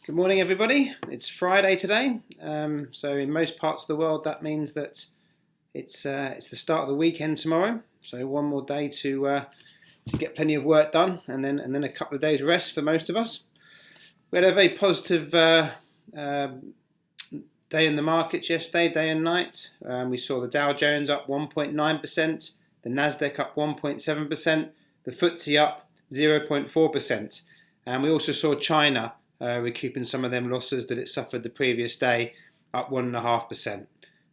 Good morning, everybody. It's Friday today, so in most parts of the world that means that it's the start of the weekend tomorrow. So one more day to get plenty of work done, and then a couple of days rest for most of us. We had a very positive day in the markets yesterday, day and night. We saw the Dow Jones up 1.9%, the Nasdaq up 1.7%, the FTSE up 0.4%, and we also saw China recouping some of them losses that it suffered the previous day, up 1.5%.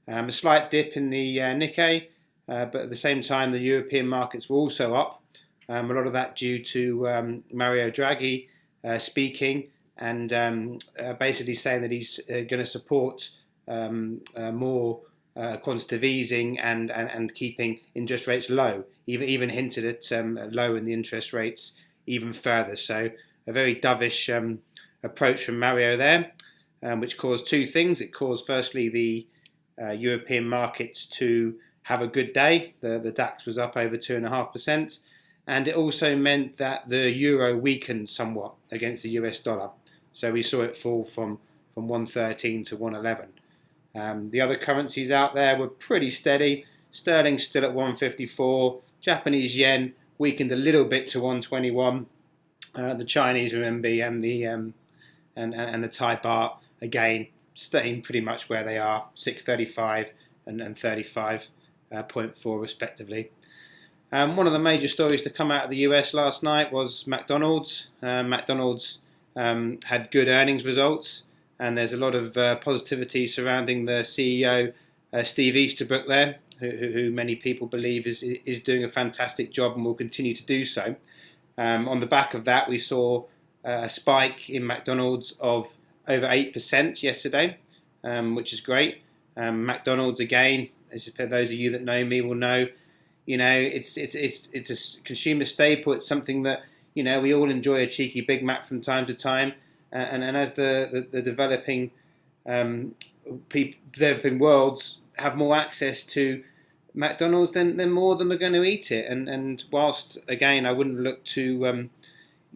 A slight dip in the Nikkei, but at the same time the European markets were also up. A lot of that due to Mario Draghi speaking and basically saying that he's going to support more quantitative easing and keeping interest rates low. Even hinted at lowering the interest rates even further. So a very dovish approach from Mario there, which caused two things. It caused firstly the European markets to have a good day. The DAX was up over 2.5%, and it also meant that the euro weakened somewhat against the US dollar. So we saw it fall from 113 to 111. The other currencies out there were pretty steady. Sterling still at 154. Japanese yen weakened a little bit to 121. The Chinese renminbi and the Thai baht again staying pretty much where they are, 635 and 35.4 respectively. One of the major stories to come out of the US last night was McDonald's. McDonald's had good earnings results, and there's a lot of positivity surrounding the CEO, Steve Easterbrook there, who many people believe is doing a fantastic job and will continue to do so. On the back of that, we saw a spike in McDonald's of over 8% yesterday, which is great. McDonald's, again, as those of you that know me will know, it's a consumer staple. It's something that we all enjoy a cheeky Big Mac from time to time, and as the developing developing worlds have more access to McDonald's, then more of them are going to eat it. And whilst again I wouldn't look to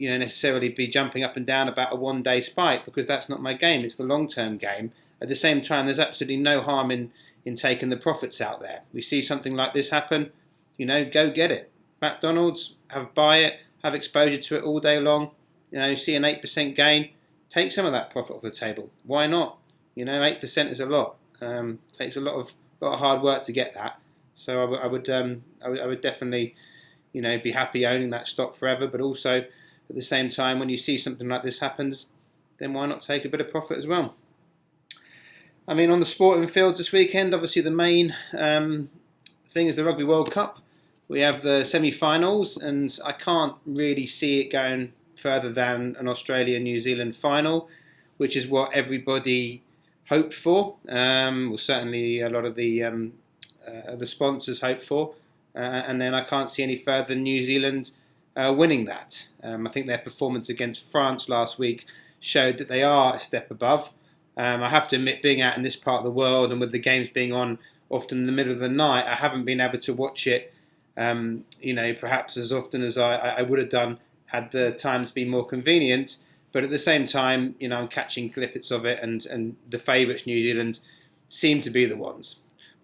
necessarily be jumping up and down about a one-day spike, because that's not my game. It's the long-term game. At the same time, there's absolutely no harm in taking the profits out there. We see something like this happen, go get it. McDonald's, buy it, have exposure to it all day long. See an 8% gain, take some of that profit off the table. Why not? 8% is a lot. Takes a lot of hard work to get that. So I would definitely, be happy owning that stock forever. But also, at the same time, when you see something like this happens, then why not take a bit of profit as well? I mean, on the sporting fields this weekend, obviously the main thing is the Rugby World Cup. We have the semi-finals, and I can't really see it going further than an Australia-New Zealand final, which is what everybody hoped for. Well, certainly a lot of the sponsors hoped for, and then I can't see any further than New Zealand winning that. I think their performance against France last week showed that they are a step above. I have to admit, being out in this part of the world and with the games being on often in the middle of the night, I haven't been able to watch it, perhaps as often as I would have done had the times been more convenient. But at the same time, I'm catching clippets of it, and the favourites, New Zealand, seem to be the ones.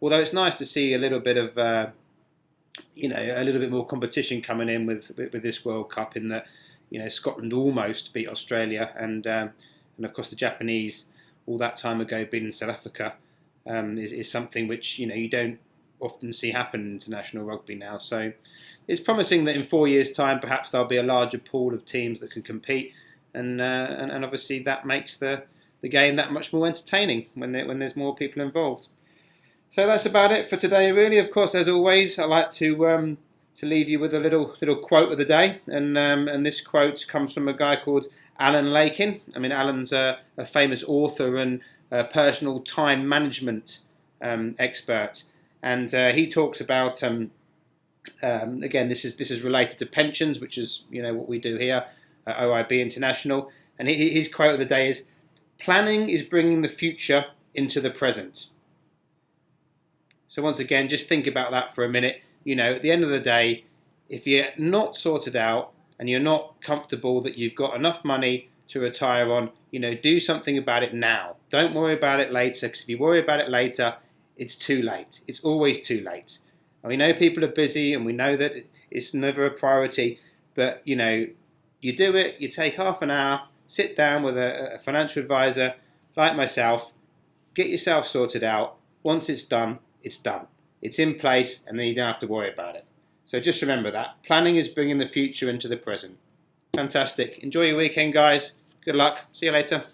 Although it's nice to see a little bit of a little bit more competition coming in with this World Cup, in that Scotland almost beat Australia, and of course the Japanese all that time ago being in South Africa is something which you don't often see happen in international rugby now. So it's promising that in 4 years' time perhaps there'll be a larger pool of teams that can compete, and obviously that makes the game that much more entertaining when there's more people involved. So that's about it for today, really. Of course, as always, I like to leave you with a little quote of the day, and this quote comes from a guy called Alan Lakin. I mean, Alan's a famous author and personal time management expert, and he talks about again, this is related to pensions, which is what we do here at OIB International. And his quote of the day is, "Planning is bringing the future into the present." So once again, just think about that for a minute. At the end of the day, if you're not sorted out and you're not comfortable that you've got enough money to retire on, do something about it now. Don't worry about it later, because if you worry about it later, it's too late. It's always too late. And we know people are busy, and we know that it's never a priority, but you do it, you take half an hour, sit down with a financial advisor like myself, get yourself sorted out. Once it's done, it's done. It's in place, and then you don't have to worry about it. So just remember that. Planning is bringing the future into the present. Fantastic. Enjoy your weekend, guys. Good luck. See you later.